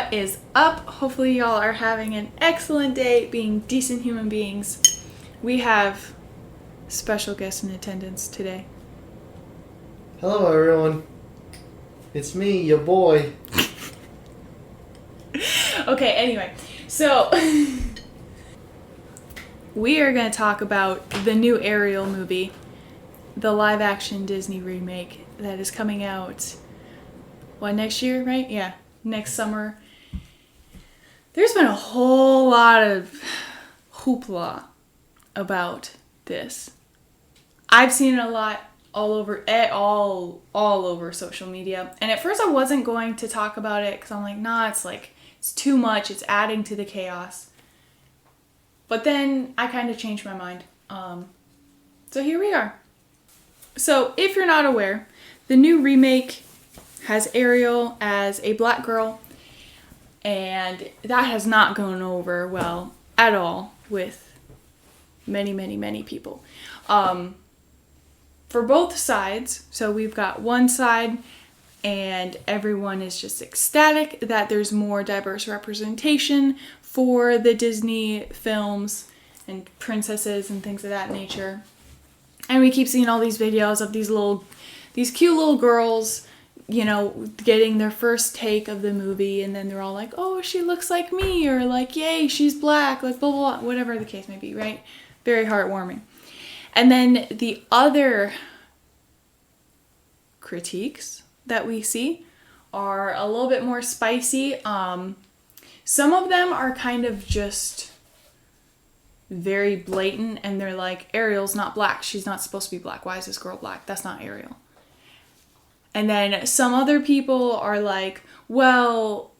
What is up? Hopefully y'all are having an excellent day being decent human beings. We have special guests in attendance today. Hello everyone. It's me, your boy. Okay, anyway. So we are going to talk about the new Ariel movie, the live action Disney remake that is coming out next year, right? Yeah, next summer. There's been a whole lot of hoopla about this. I've seen it a lot all over social media. And at first I wasn't going to talk about it because I'm like, nah, it's too much. It's adding to the chaos. But then I kind of changed my mind. So here we are. So if you're not aware, the new remake has Ariel as a black girl, and that has not gone over well at all with many people. For both sides, so we've got one side and everyone is just ecstatic that there's more diverse representation for the Disney films and princesses and things of that nature. And we keep seeing all these videos of these cute little girls, you know, getting their first take of the movie, and then they're all like, oh, she looks like me, or like, yay, she's black, like blah, blah, blah, whatever the case may be, right? Very heartwarming. And then the other critiques that we see are a little bit more spicy. Some of them are kind of just very blatant, and they're like, Ariel's not black. She's not supposed to be black. Why is this girl black? That's not Ariel. And then some other people are like, well,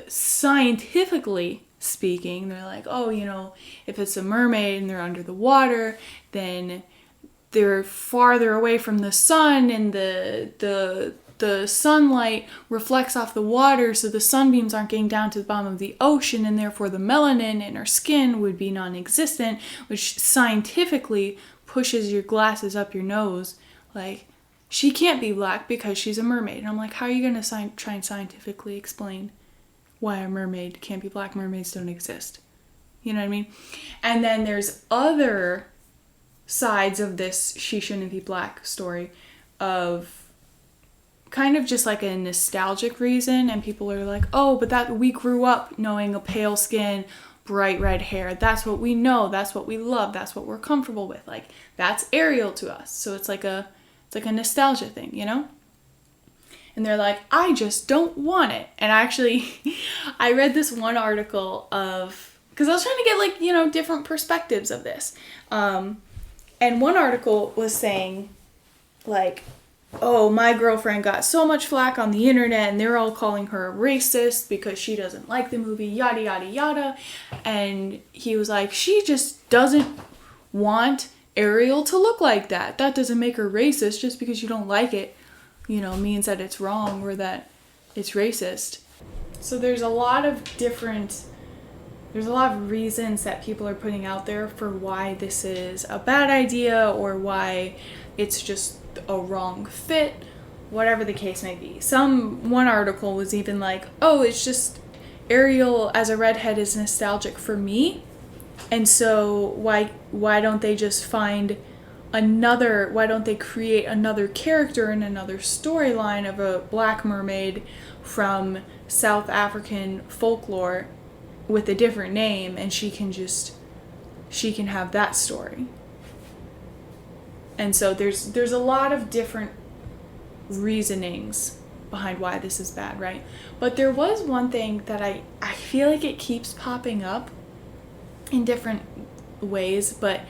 scientifically speaking, they're like, oh, you know, if it's a mermaid and they're under the water, then they're farther away from the sun, and the sunlight reflects off the water, so the sunbeams aren't getting down to the bottom of the ocean, and therefore the melanin in our skin would be non-existent, which scientifically pushes your glasses up your nose. Like, she can't be black because she's a mermaid. And I'm like, how are you going to try and scientifically explain why a mermaid can't be black? Mermaids don't exist. You know what I mean? And then there's other sides of this she shouldn't be black story of kind of just like a nostalgic reason. And people are like, oh, but that we grew up knowing a pale skin, bright red hair. That's what we know. That's what we love. That's what we're comfortable with. Like, that's Ariel to us. So it's like a nostalgia thing, you know? And they're like, I just don't want it. And I read this one article because I was trying to get, like, you know, different perspectives of this. And one article was saying, like, oh, my girlfriend got so much flack on the internet, and they're all calling her a racist because she doesn't like the movie, yada, yada, yada. And he was like, she just doesn't want Ariel to look like that. That doesn't make her racist. Just because you don't like it, you know, means that it's wrong or that it's racist. So there's a lot of reasons that people are putting out there for why this is a bad idea or why it's just a wrong fit, whatever the case may be. One article was even like, oh, it's just Ariel as a redhead is nostalgic for me. And so why don't they just why don't they create another character and another storyline of a black mermaid from South African folklore with a different name, and she can have that story. And so there's a lot of different reasonings behind why this is bad, right? But there was one thing that I feel like it keeps popping up in different ways, but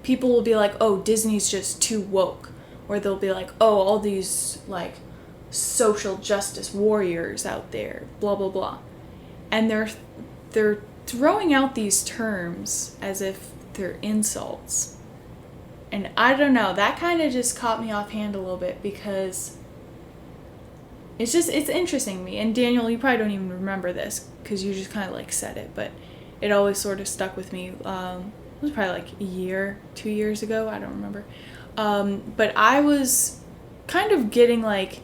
people will be like, oh, Disney's just too woke. Or they'll be like, oh, all these, like, social justice warriors out there, blah, blah, blah. And they're throwing out these terms as if they're insults. And I don't know, that kind of just caught me offhand a little bit, because it's interesting to me. And Daniel, you probably don't even remember this because you just kind of like said it, but it always sort of stuck with me. It was probably like a year, 2 years ago, I don't remember. But I was kind of getting like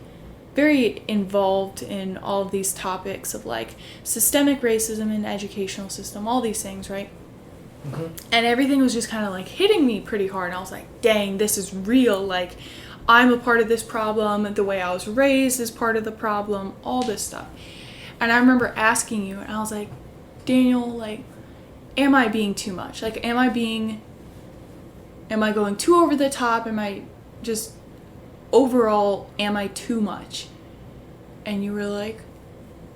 very involved in all of these topics of like systemic racism in the educational system, all these things, right? Mm-hmm. And everything was just kind of like hitting me pretty hard. And I was like, dang, this is real. Like, I'm a part of this problem. The way I was raised is part of the problem, all this stuff. And I remember asking you, and I was like, Daniel, like, am I being too much? Like, am I going too over the top? Am I just, overall, am I too much? And you were like,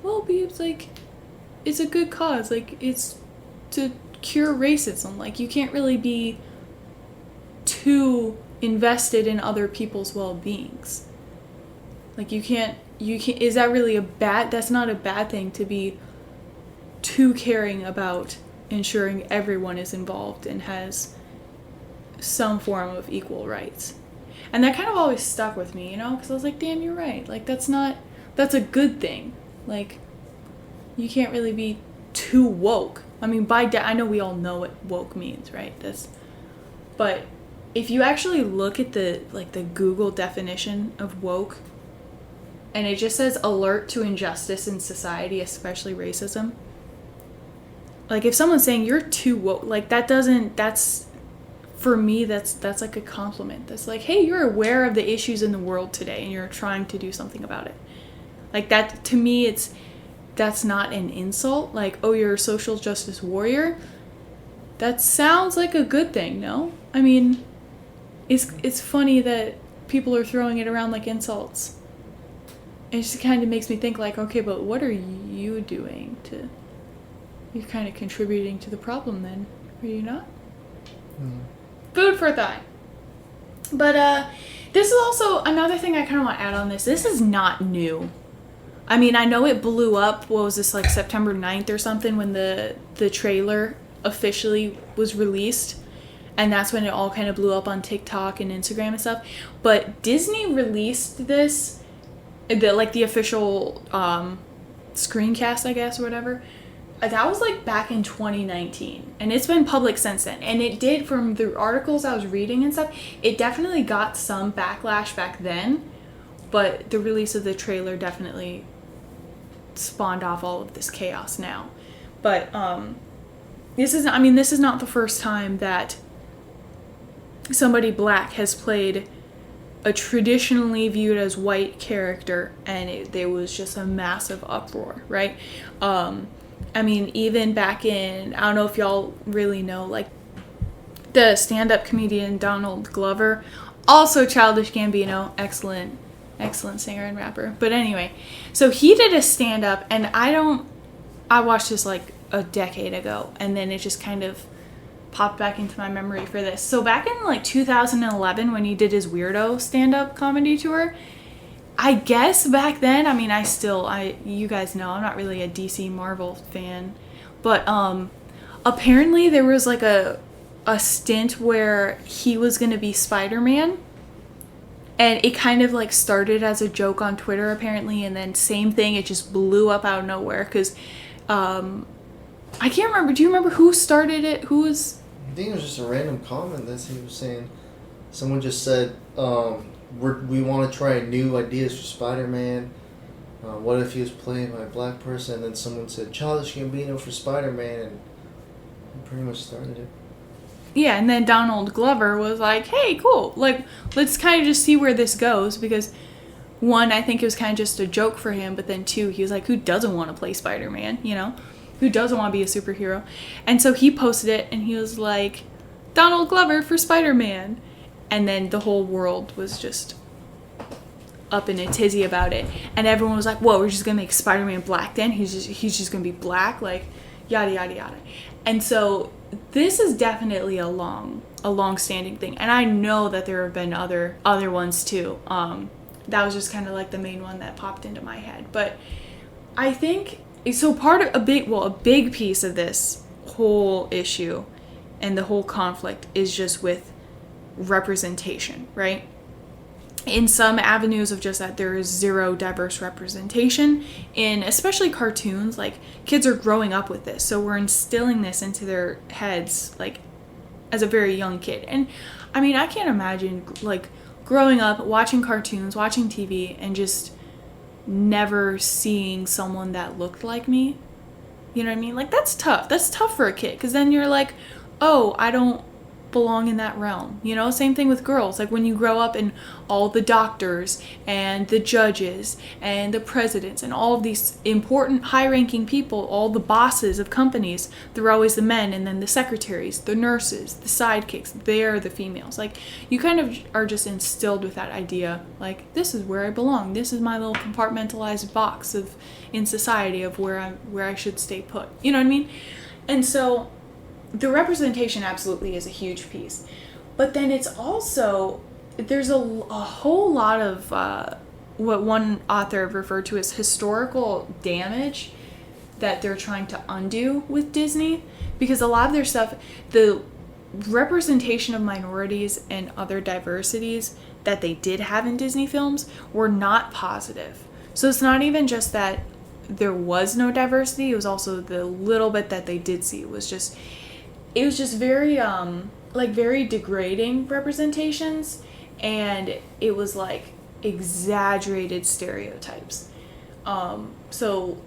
well, Beebs, like, it's a good cause. Like, it's to cure racism. Like, you can't really be too invested in other people's well-beings. Like, you can't, is that really that's not a bad thing to be too caring about ensuring everyone is involved and has some form of equal rights. And that kind of always stuck with me, you know, because I was like, damn, you're right. Like, that's a good thing. Like, you can't really be too woke. I mean, I know we all know what woke means, right? But if you actually look at the Google definition of woke, and it just says alert to injustice in society, especially racism. Like, if someone's saying you're too woke, like, for me, that's like a compliment. That's like, hey, you're aware of the issues in the world today and you're trying to do something about it. Like, that, to me, that's not an insult. Like, oh, you're a social justice warrior. That sounds like a good thing, no? I mean, it's funny that people are throwing it around like insults. It just kind of makes me think like, okay, but what are you doing you're kind of contributing to the problem then, are you not? Mm. Food for thought. But this is also another thing I kind of want to add on this. This is not new. I mean, I know it blew up, what was this, like September 9th or something, when the trailer officially was released. And that's when it all kind of blew up on TikTok and Instagram and stuff. But Disney released this, the official screencast, I guess, or whatever. That was like back in 2019. And it's been public since then. And it did, from the articles I was reading and stuff, it definitely got some backlash back then. But the release of the trailer definitely spawned off all of this chaos now. But this is not the first time that somebody black has played a traditionally viewed as white character, and there was just a massive uproar, right? I mean, even back in, I don't know if y'all really know, like, the stand-up comedian Donald Glover, also Childish Gambino, excellent singer and rapper. But anyway, so he did a stand-up, and I watched this like a decade ago, and then it just kind of popped back into my memory for this. So back in like 2011, when he did his Weirdo stand-up comedy tour, I guess back then, I mean, you guys know, I'm not really a DC Marvel fan, but apparently there was like a stint where he was going to be Spider-Man, and it kind of like started as a joke on Twitter apparently, and then same thing, it just blew up out of nowhere, because I can't remember, do you remember who started it? I think it was just a random comment that he was saying. Someone just said, we want to try new ideas for Spider-Man. What if he was played by a black person? And then someone said, Childish Gambino for Spider-Man, and he pretty much started it. Yeah, and then Donald Glover was like, hey, cool. Like, let's kind of just see where this goes, because one, I think it was kind of just a joke for him, but then two, he was like, who doesn't want to play Spider-Man, you know? Who doesn't want to be a superhero? And so he posted it, and he was like, Donald Glover for Spider-Man. And then the whole world was just up in a tizzy about it. And everyone was like, whoa, we're just going to make Spider-Man black then? He's just going to be black? Like, yada, yada, yada. And so this is definitely a long-standing thing. And I know that there have been other ones too. That was just kind of like the main one that popped into my head. But I think, so part of a big piece of this whole issue and the whole conflict is just with representation, right? In some avenues of just that, there is zero diverse representation in especially cartoons. Like, kids are growing up with this, so we're instilling this into their heads like as a very young kid. And I mean, I can't imagine like growing up watching cartoons, watching TV, and just never seeing someone that looked like me. You know what I mean? Like, that's tough. That's tough for a kid, because then you're like, oh, I don't belong in that realm. You know, same thing with girls. Like, when you grow up and all the doctors and the judges and the presidents and all of these important high-ranking people, all the bosses of companies, they're always the men, and then the secretaries, the nurses, the sidekicks, they're the females. Like, you kind of are just instilled with that idea, like, this is where I belong. This is my little compartmentalized box of in society of where I should stay put. You know what I mean? And so the representation absolutely is a huge piece. But then it's also, there's a whole lot of what one author referred to as historical damage that they're trying to undo with Disney. Because a lot of their stuff, the representation of minorities and other diversities that they did have in Disney films were not positive. So it's not even just that there was no diversity, it was also the little bit that they did see. It was just very very degrading representations, and it was like exaggerated stereotypes. So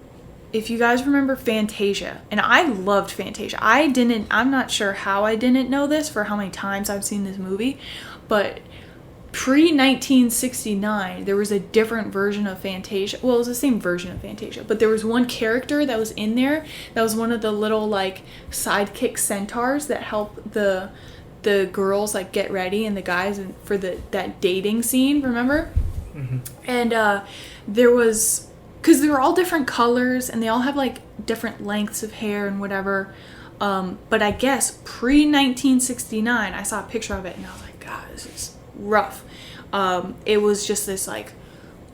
if you guys remember Fantasia, and I loved Fantasia. I'm not sure how I didn't know this for how many times I've seen this movie, but pre-1969, there was a different version of Fantasia. Well, it was the same version of Fantasia, but there was one character that was in there that was one of the little, like, sidekick centaurs that help the girls, like, get ready, and the guys for that dating scene, remember? Mm-hmm. And there was, because they were all different colors, and they all have, like, different lengths of hair and whatever, but I guess pre-1969, I saw a picture of it, and I was like, God, this is rough. It was just this like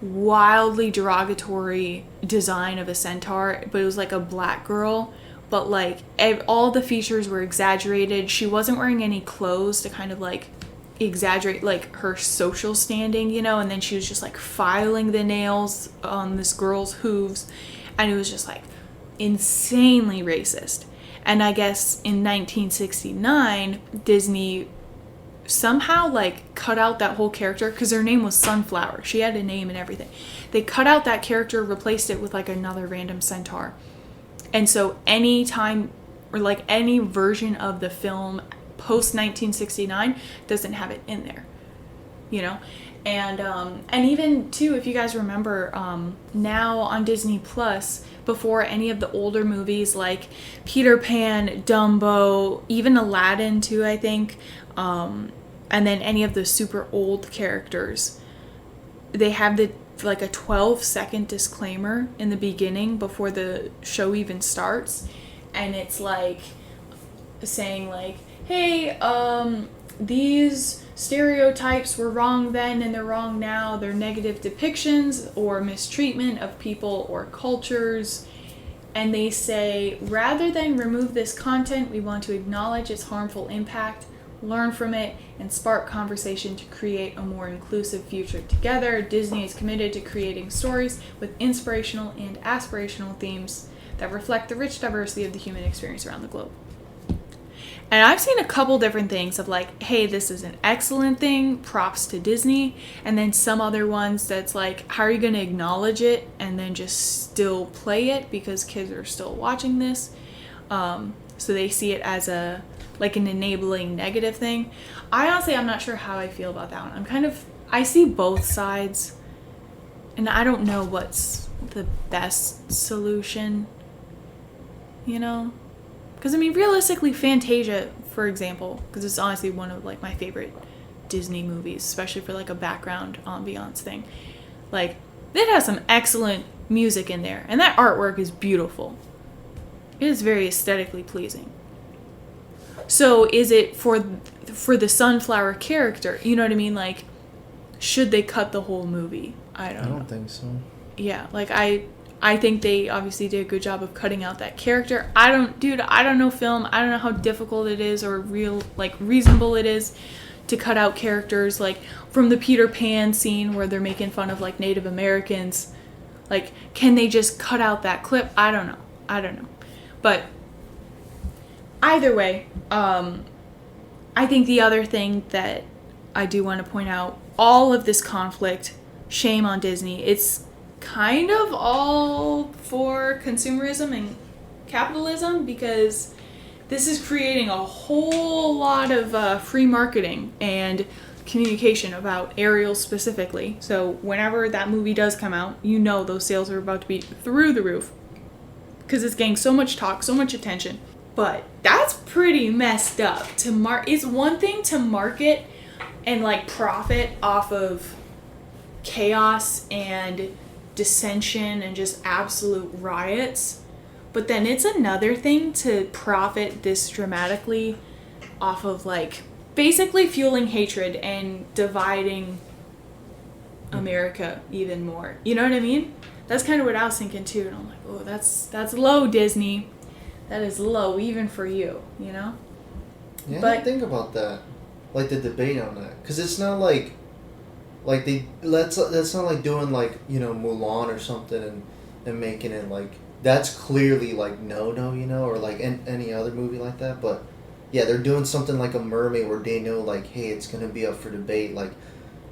wildly derogatory design of a centaur, but it was like a black girl, but like all the features were exaggerated. She wasn't wearing any clothes to kind of like exaggerate like her social standing, you know, and then she was just like filing the nails on this girl's hooves, and it was just like insanely racist. And I guess in 1969 Disney somehow like cut out that whole character, because her name was Sunflower. She had a name and everything. They cut out that character, replaced it with like another random centaur. And so any time, or like any version of the film post 1969 doesn't have it in there, you know. And even too, if you guys remember, now on Disney Plus, before any of the older movies like Peter Pan, Dumbo, even Aladdin too, I think, and then any of the super old characters, they have like a 12-second disclaimer in the beginning before the show even starts, and it's like saying like, hey, these stereotypes were wrong then and they're wrong now. They're negative depictions or mistreatment of people or cultures. And they say, rather than remove this content, we want to acknowledge its harmful impact, learn from it, and spark conversation to create a more inclusive future together. Disney is committed to creating stories with inspirational and aspirational themes that reflect the rich diversity of the human experience around the globe. And I've seen a couple different things of like, hey, this is an excellent thing, props to Disney. And then some other ones that's like, how are you going to acknowledge it and then just still play it because kids are still watching this? So they see it as an enabling negative thing. I'm not sure how I feel about that one. I see both sides, and I don't know what's the best solution, you know? Because, I mean, realistically, Fantasia, for example, because it's honestly one of, like, my favorite Disney movies, especially for, like, a background ambiance thing. Like, it has some excellent music in there, and that artwork is beautiful. It is very aesthetically pleasing. So, is it for the Sunflower character? You know what I mean? Like, should they cut the whole movie? I don't think so. Yeah, like, I think they obviously did a good job of cutting out that character. I don't know film. I don't know how difficult it is or reasonable it is to cut out characters. Like, from the Peter Pan scene where they're making fun of, like, Native Americans. Like, can they just cut out that clip? I don't know. But either way, I think the other thing that I do want to point out, all of this conflict, shame on Disney. kind of all for consumerism and capitalism, because this is creating a whole lot of free marketing and communication about Ariel specifically. So whenever that movie does come out, you know those sales are about to be through the roof because it's getting so much talk, so much attention. But that's pretty messed up. It's one thing to market and like profit off of chaos and dissension and just absolute riots, but then it's another thing to profit this dramatically off of like basically fueling hatred and dividing America even more. You know what I mean? That's kind of what I was thinking too, and I'm like, oh, that's low, Disney. That is low even for you, you know? Yeah, but think about that, like the debate on that, because it's not like that's not like doing like, you know, Mulan or something and making it like that's clearly like no, you know, or like any other movie like that. But yeah, they're doing something like a mermaid where they know like, hey, it's gonna be up for debate. Like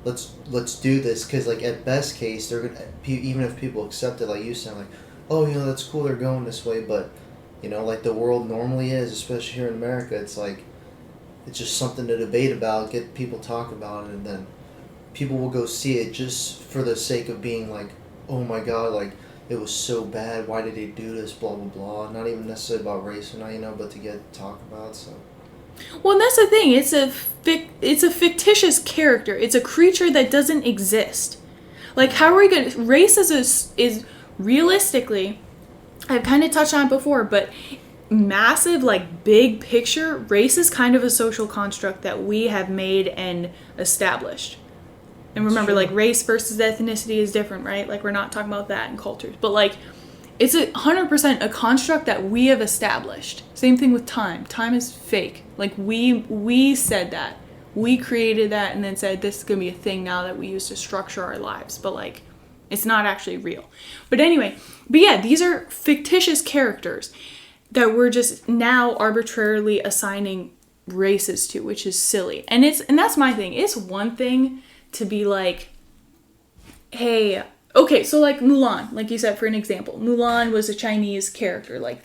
let's do this, because like at best case they're gonna, even if people accept it, like you said, like, oh, you know, that's cool, they're going this way, but you know, like the world normally is, especially here in America, it's like it's just something to debate about, get people talk about it, and then people will go see it just for the sake of being like, oh my god, like it was so bad, why did they do this, blah blah blah. Not even necessarily about race or not, you know, but to get talked about. So well, and that's the thing. It's a fictitious character. It's a creature that doesn't exist. Like, how are we going to... Race is realistically... I've kind of touched on it before, but massive, like, big picture, race is kind of a social construct that we have made and established. And remember, like, race versus ethnicity is different, right? Like, we're not talking about that in cultures. But, like, it's 100% a construct that we have established. Same thing with time. Time is fake. Like, we said that. We created that and then said this is going to be a thing now that we use to structure our lives. But, like, it's not actually real. But anyway, yeah, these are fictitious characters that we're just now arbitrarily assigning races to, which is silly. And that's my thing. It's one thing to be like, hey, okay, so like Mulan, like you said, for an example, Mulan was a Chinese character. Like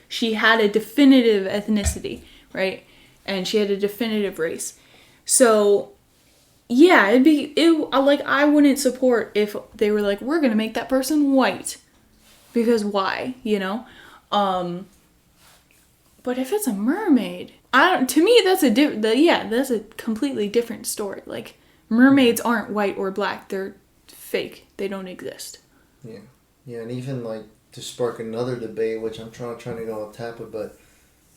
she had a definitive ethnicity, right? And she had a definitive race. So yeah, I wouldn't support if they were like, we're gonna make that person white, because why, you know? But if it's a mermaid, to me that's a completely different story. Like, mermaids aren't white or black; they're fake. They don't exist. Yeah, and even like to spark another debate, which I'm trying to go off topic, but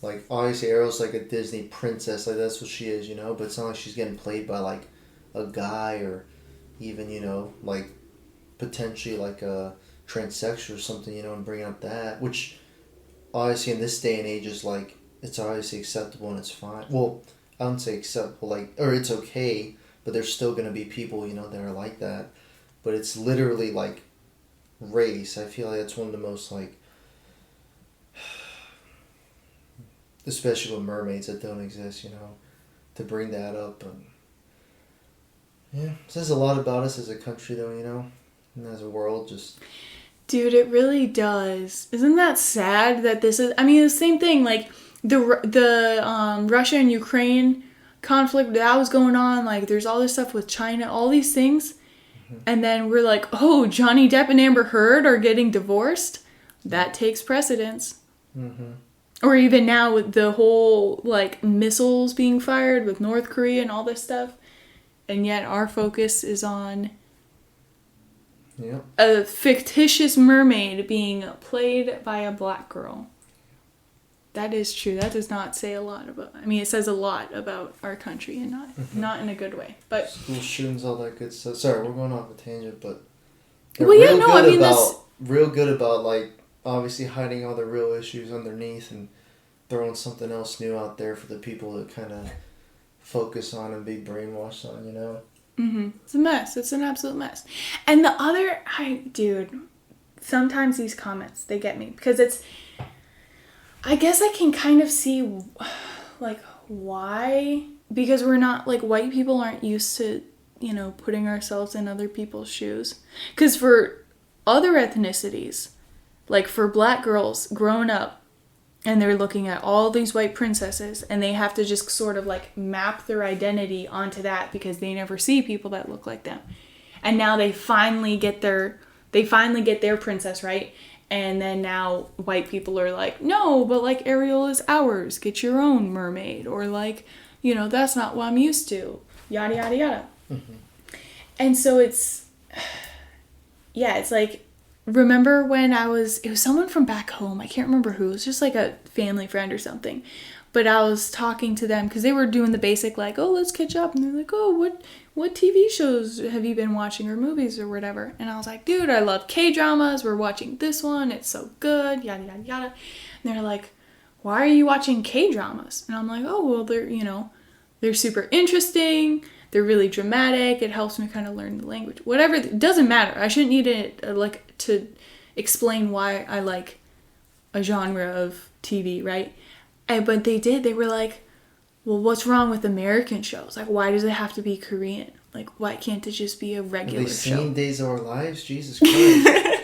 like obviously Ariel's like a Disney princess, like that's what she is, you know. But it's not like she's getting played by like a guy or even, you know, like potentially like a transsexual or something, you know, and bringing up that, which obviously in this day and age is like, it's obviously acceptable and it's fine. Well, I don't say acceptable, like, or it's okay, but there's still going to be people, you know, that are like that. But it's literally like race. I feel like that's one of the most like, especially with mermaids that don't exist, you know, to bring that up. And yeah, it says a lot about us as a country though, you know, and as a world. Just dude, it really does. Isn't that sad that this is, I mean, the same thing, like the Russia and Ukraine conflict that was going on, like there's all this stuff with China, all these things, and then we're like, oh, Johnny Depp and Amber Heard are getting divorced. That takes precedence. Or even now with the whole like missiles being fired with North Korea and all this stuff, and yet our focus is on a fictitious mermaid being played by a black girl. That is true. That does not say a lot about... I mean, it says a lot about our country, and not in a good way. But school shootings, all that good stuff. Sorry, we're going off a tangent, but real good about like obviously hiding all the real issues underneath and throwing something else new out there for the people to kind of focus on and be brainwashed on, you know? It's a mess. It's an absolute mess. And the other... dude, sometimes these comments, they get me. Because it's... I guess I can kind of see, like, why. Because we're not... Like, white people aren't used to, you know, putting ourselves in other people's shoes. Because for other ethnicities, like for black girls growing up, and they're looking at all these white princesses, and they have to just sort of like map their identity onto that because they never see people that look like them. And now they finally get their princess, right? And then now white people are like, no, but like Ariel is ours. Get your own mermaid. Or like, you know, that's not what I'm used to. Yada, yada, yada. Mm-hmm. And so it's like, remember when it was someone from back home. I can't remember who. It was just like a family friend or something. But I was talking to them because they were doing the basic like, oh, let's catch up. And they're like, oh, what TV shows have you been watching or movies or whatever? And I was like, dude, I love K-dramas. We're watching this one. It's so good. Yada, yada, yada. And they're like, why are you watching K-dramas? And I'm like, oh, well, they're super interesting. They're really dramatic. It helps me kind of learn the language. Whatever. It doesn't matter. I shouldn't need it to explain why I like a genre of TV, right? But they did. They were like, well, what's wrong with American shows? Like, why does it have to be Korean? Like, why can't it just be a regular show? Have they seen Days of Our Lives? Jesus Christ.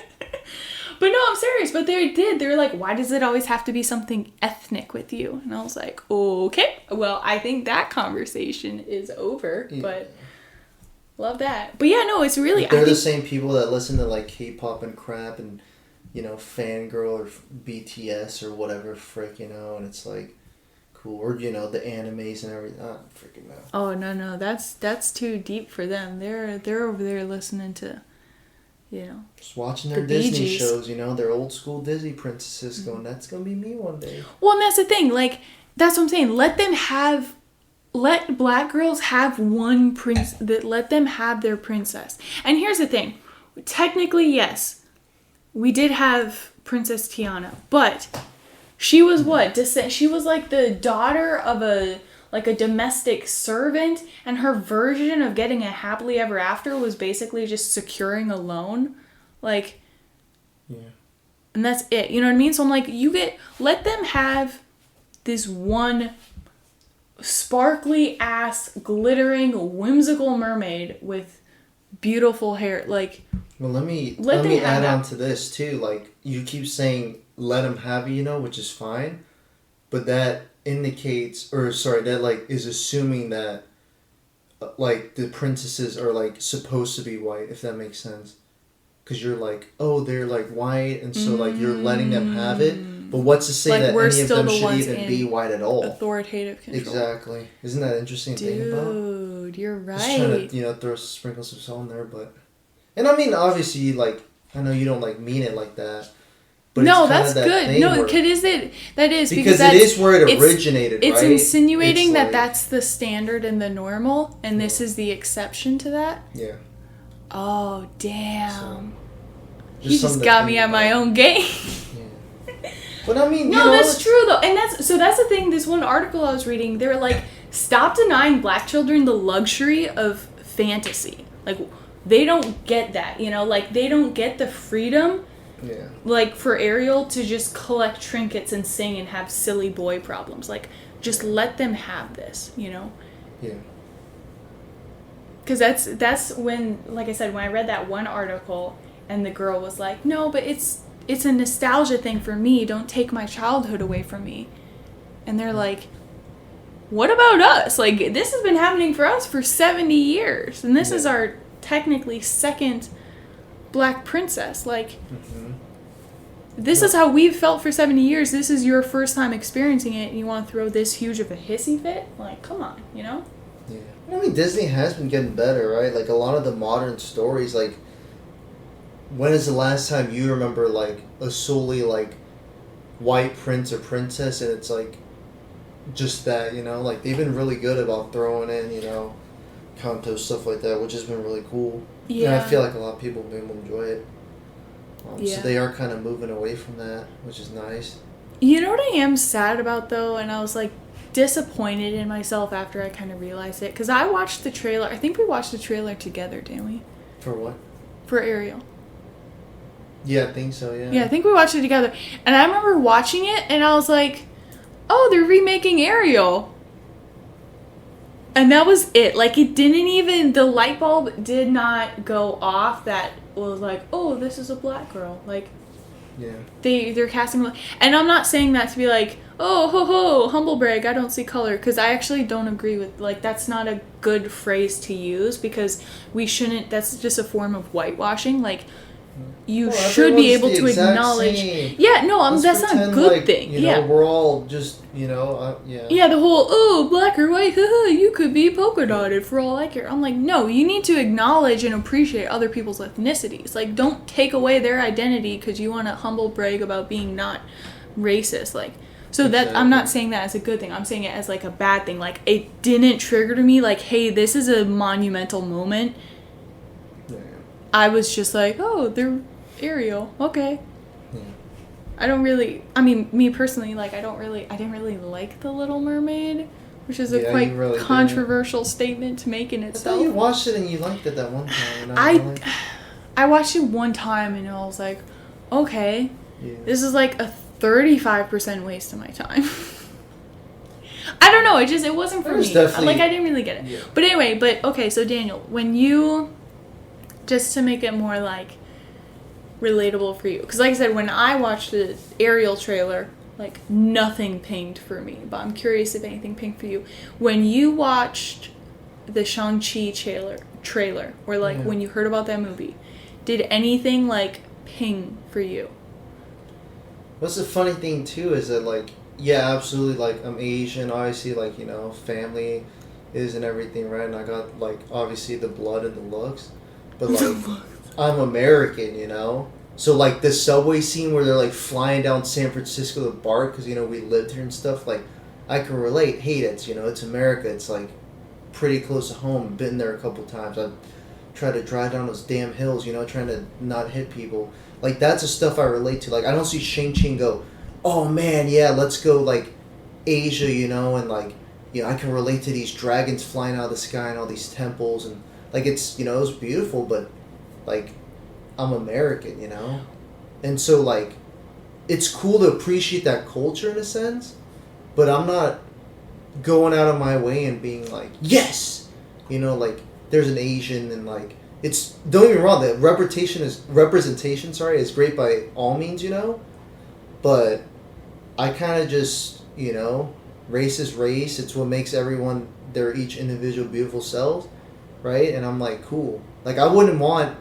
But no, I'm serious. But they did. They were like, why does it always have to be something ethnic with you? And I was like, okay. Well, I think that conversation is over. Yeah. But love that. But yeah, no, it's really... They're the same people that listen to like K-pop and crap and, you know, Fangirl or BTS or whatever frick, you know, and it's like cool. Or, you know, the animes and everything. Oh, freaking no. Oh, no. That's too deep for them. They're over there listening to... You know, just watching their Disney shows, you know, their old school Disney princesses going, that's going to be me one day. Well, and that's the thing. Like, that's what I'm saying. Let black girls have one let them have their princess. And here's the thing. Technically, yes, we did have Princess Tiana, but she was what? She was like the daughter of a domestic servant, and her version of getting a happily ever after was basically just securing a loan. Like, yeah. And that's it. You know what I mean? So I'm like, let them have this one sparkly ass, glittering, whimsical mermaid with beautiful hair. Like, well, let me add on to this too. Like, you keep saying let them have it, you know, which is fine, but that that like is assuming that like the princesses are like supposed to be white, if that makes sense, because you're like, oh, they're like white, and so like you're letting them have it, but what's to say like that any of them should even be white at all? Authoritative control. Exactly. Isn't that interesting to think about? Dude, you're right. Just trying to sprinkle some salt in there, but and I mean obviously like I know you don't like mean it like that. But no, that's good. No, because it is because it is where it originated. It's right? Insinuating that that's the standard and the normal, and this is the exception to that. Yeah. Oh damn! So, he just got me at my own game. Yeah. But I mean, no, that's true though, and that's the thing. This one article I was reading, they were like, stop denying black children the luxury of fantasy. Like they don't get that, you know, like they don't get the freedom. Yeah. Like, for Ariel to just collect trinkets and sing and have silly boy problems. Like, just let them have this, you know? Yeah. Because that's when, like I said, when I read that one article and the girl was like, no, but it's a nostalgia thing for me. Don't take my childhood away from me. And they're like, what about us? Like, this has been happening for us for 70 years. And this is our, technically, second black princess. Like, this is how we've felt for 70 years. This is your first time experiencing it, and you want to throw this huge of a hissy fit? Like, come on, you know? Yeah. I mean, Disney has been getting better, right? Like, a lot of the modern stories, like, when is the last time you remember, like, a solely, like, white prince or princess, and it's, like, just that, you know? Like, they've been really good about throwing in, you know, Kanto, stuff like that, which has been really cool. Yeah. And I feel like a lot of people will enjoy it. So they are kind of moving away from that, which is nice. You know what I am sad about, though? And I was, like, disappointed in myself after I kind of realized it. Because I watched the trailer. I think we watched the trailer together, didn't we? For what? For Ariel. Yeah, I think so, yeah. Yeah, I think we watched it together. And I remember watching it, and I was like, oh, they're remaking Ariel. And that was it. Like, it didn't even... The light bulb did not go off that... was like, oh, this is a black girl. Like, Yeah. they're casting, and I'm not saying that to be like, oh, ho ho, humble brag, I don't see color, because I actually don't agree with, like, that's not a good phrase to use, because we shouldn't, that's just a form of whitewashing. Like, you should be able to acknowledge. Same. Yeah, no, Let's that's not a pretend good like, thing. You know, we're all just, yeah. Yeah, the whole, oh, black or white, haha, you could be polka dotted for all I care. I'm like, no, you need to acknowledge and appreciate other people's ethnicities. Like, don't take away their identity because you want to humble brag about being not racist. Like, so that, I'm not saying that as a good thing. I'm saying it as, like, a bad thing. Like, it didn't trigger to me, like, hey, this is a monumental moment. Yeah. I was just like, oh, they're Ariel. Okay. Yeah. I don't really, I mean, me personally, like, I didn't really like The Little Mermaid, which is a quite really controversial statement to make in itself. I thought you watched it and you liked it that one time. I watched it one time and I was like, okay, this is like a 35% waste of my time. I don't know, it wasn't for me. Like, I didn't really get it. Yeah. But anyway, okay, so Daniel, when you, just to make it more, like, relatable for you, because like I said, when I watched the Ariel trailer, like, nothing pinged for me, but I'm curious if anything pinged for you when you watched the Shang-Chi trailer, or like when you heard about that movie. Did anything like ping for you? What's the funny thing too is that, like, yeah, absolutely, like, I'm Asian, obviously, like, family is and everything, right? And I got, like, obviously the blood and the looks, but like I'm American, So, like, the subway scene where they're, like, flying down San Francisco to BART because, we lived here and stuff, like, I can relate. Hey, it's America. It's, like, pretty close to home. Been there a couple times. I've tried to drive down those damn hills, trying to not hit people. Like, that's the stuff I relate to. Like, I don't see Shang-Chi and go, oh, man, yeah, let's go, like, Asia, and, like, I can relate to these dragons flying out of the sky and all these temples. And, like, it's, it was beautiful, but, like, I'm American, And so, like, it's cool to appreciate that culture in a sense, but I'm not going out of my way and being like, yes! Like, there's an Asian and, like, it's, don't get me wrong, the representation is great by all means, but I kind of just, race is race, it's what makes everyone, their each individual beautiful selves, right? And I'm like, cool. Like, I wouldn't want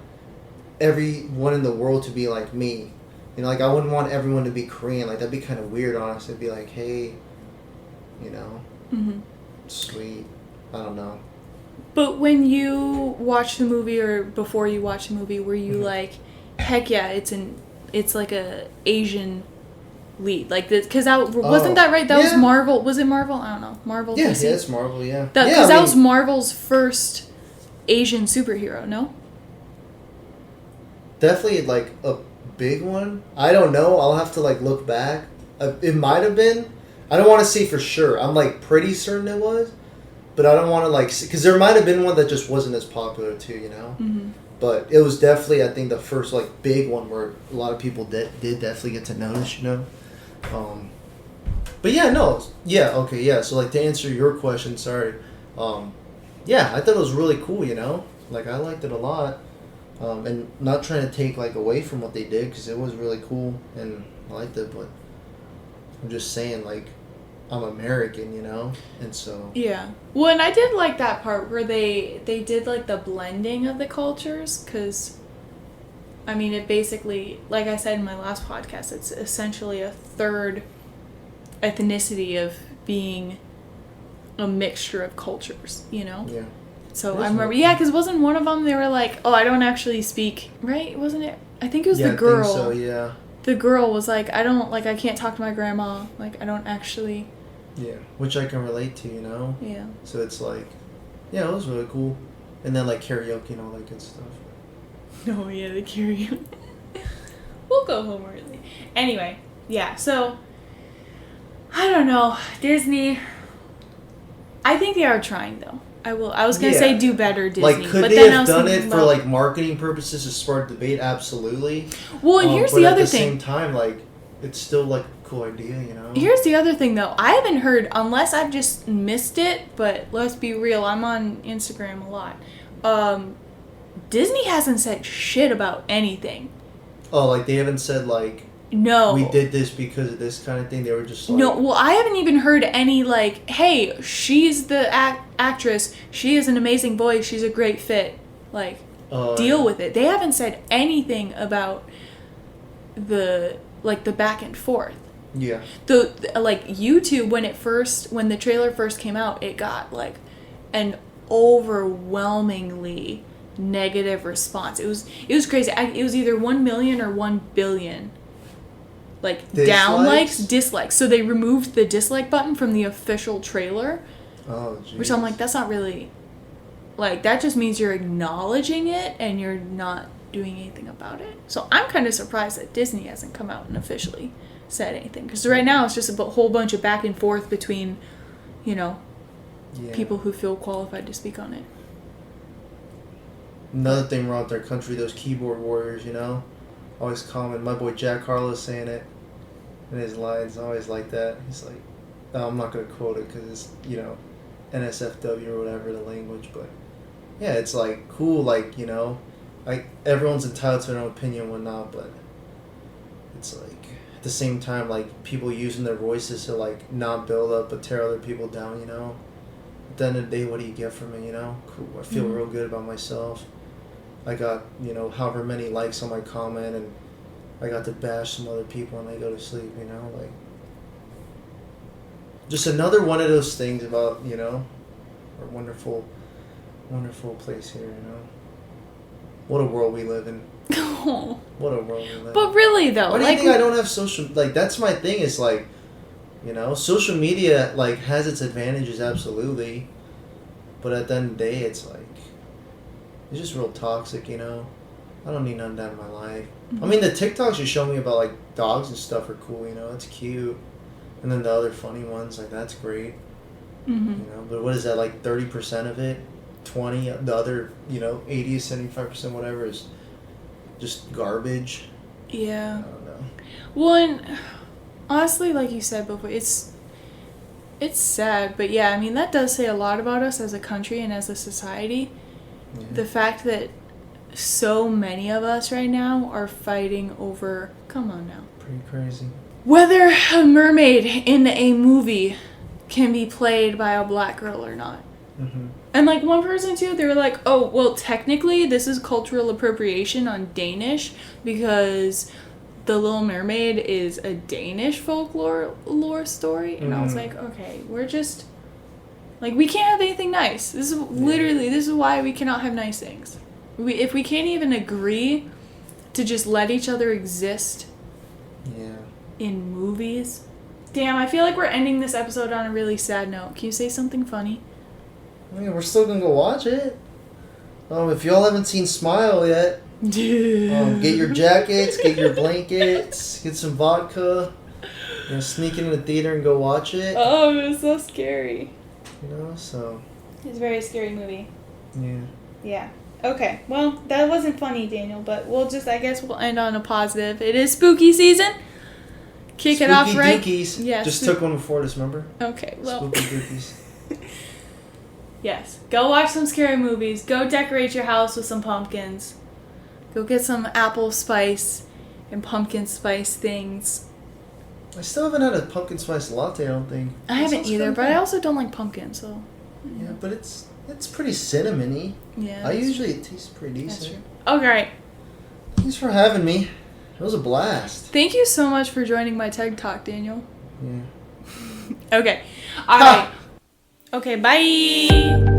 everyone in the world to be like me. Like, I wouldn't want everyone to be Korean. Like, that'd be kind of weird, honestly. It'd be like, hey, sweet. I don't know. But when you watch the movie, or before you watch the movie, were you like, heck yeah, it's like a Asian lead, like, because that wasn't that right? That was Marvel. Was it Marvel? I don't know. Marvel. Yeah, DC? Yeah, it's Marvel. Yeah. Because that was Marvel's first Asian superhero. No. Definitely, like, a big one. I don't know. I'll have to, like, look back. It might have been. I don't want to say for sure. I'm, like, pretty certain it was. But I don't want to, like... Because there might have been one that just wasn't as popular, too, Mm-hmm. But it was definitely, I think, the first, like, big one where a lot of people did definitely get to notice, But, yeah, no. Yeah, okay, yeah. So, like, to answer your question, sorry. Yeah, I thought it was really cool, Like, I liked it a lot. And not trying to take, like, away from what they did, because it was really cool, and I liked it, but I'm just saying, like, I'm American, and so... Yeah. Well, and I did like that part where they did, like, the blending of the cultures, because, I mean, it basically, like I said in my last podcast, it's essentially a third ethnicity of being a mixture of cultures, Yeah. So I remember, because wasn't one of them, they were like, oh, I don't actually speak, right? Wasn't it? I think it was the girl. I think so, yeah. The girl was like, I can't talk to my grandma. Like, I don't actually. Yeah, which I can relate to, Yeah. So it's like, yeah, it was really cool. And then, like, karaoke and all that good stuff. Oh, yeah, the karaoke. We'll go home early. Anyway, yeah, so, I don't know. Disney, I think they are trying, though. I was going to say do better, Disney. Like, could they have done it for, like, marketing purposes to spark debate? Absolutely. Well, and here's the other thing. But at the same time, like, it's still, like, a cool idea, Here's the other thing, though. I haven't heard, unless I've just missed it, but let's be real, I'm on Instagram a lot. Disney hasn't said shit about anything. Oh, like they haven't said like, no, we did this because of this kind of thing. They were just like, no. Well, I haven't even heard any like, hey, she's the actress. She is an amazing voice. She's a great fit. Like, deal with it. They haven't said anything about the back and forth. Yeah. Like YouTube when the trailer first came out, it got like an overwhelmingly negative response. It was crazy. It was either 1 million or 1 billion. Like dislikes. So they removed the dislike button from the official trailer. Oh, geez. Which I'm like, that's not really, like, that just means you're acknowledging it and you're not doing anything about it. So I'm kind of surprised that Disney hasn't come out and officially said anything. Because right now it's just a whole bunch of back and forth between, people who feel qualified to speak on it. Another thing wrong with their country, those keyboard warriors, always comment. My boy Jack Harlow's saying it in his lines, always like that. He's like, I'm not going to quote it because it's, NSFW or whatever the language, but yeah, it's like cool, like, like everyone's entitled to their own opinion and whatnot, but it's like at the same time, like people using their voices to like not build up but tear other people down, At the end of the day, what do you get from it, Cool, I feel real good about myself. I got, however many likes on my comment, and I got to bash some other people when they go to sleep, like just another one of those things about, our wonderful, wonderful place here, What a world we live in. Oh. What a world we live in. But really, though. Why do you think I don't have social... Like, that's my thing. Is like, social media, like, has its advantages, absolutely. But at the end of the day, it's like... It's just real toxic, I don't need none of that in my life. Mm-hmm. I mean, the TikToks you show me about, like, dogs and stuff are cool, It's cute. And then the other funny ones, like, that's great. Mm-hmm. But what is that, like 30% of it? 20? The other, 80, 75%, whatever, is just garbage. Yeah. I don't know. Well, and honestly, like you said before, it's sad. But yeah, I mean, that does say a lot about us as a country and as a society. Yeah. The fact that so many of us right now are fighting over... Come on now. Pretty crazy. Whether a mermaid in a movie can be played by a black girl or not. Mm-hmm. And like one person too, they were like, oh, well, technically this is cultural appropriation on Danish because The Little Mermaid is a Danish folklore story. And I was like, okay, we're just... Like, we can't have anything nice. This is literally, this is why we cannot have nice things. If we can't even agree to just let each other exist... Yeah. In movies. Damn, I feel like we're ending this episode on a really sad note. Can you say something funny? I mean, we're still gonna go watch it. If y'all haven't seen Smile yet, get your jackets, get your blankets, get some vodka, sneak into the theater and go watch it. Oh, it was so scary. So. It's a very scary movie. Yeah. Yeah. Okay, well, that wasn't funny, Daniel, but I guess we'll end on a positive. It is spooky season. Kick it off right. Dookies. Yeah, just took one before this, remember? Okay, well. Spooky dookies. Yes, go watch some scary movies. Go decorate your house with some pumpkins. Go get some apple spice and pumpkin spice things. I still haven't had a pumpkin spice latte, I don't think. I haven't either, but I also don't like pumpkin, so. Yeah, but it's pretty cinnamony. Yeah. It tastes pretty decent. That's true. Okay. Thanks for having me. It was a blast. Thank you so much for joining my TED Talk, Daniel. Yeah. Okay. All right. Okay, bye.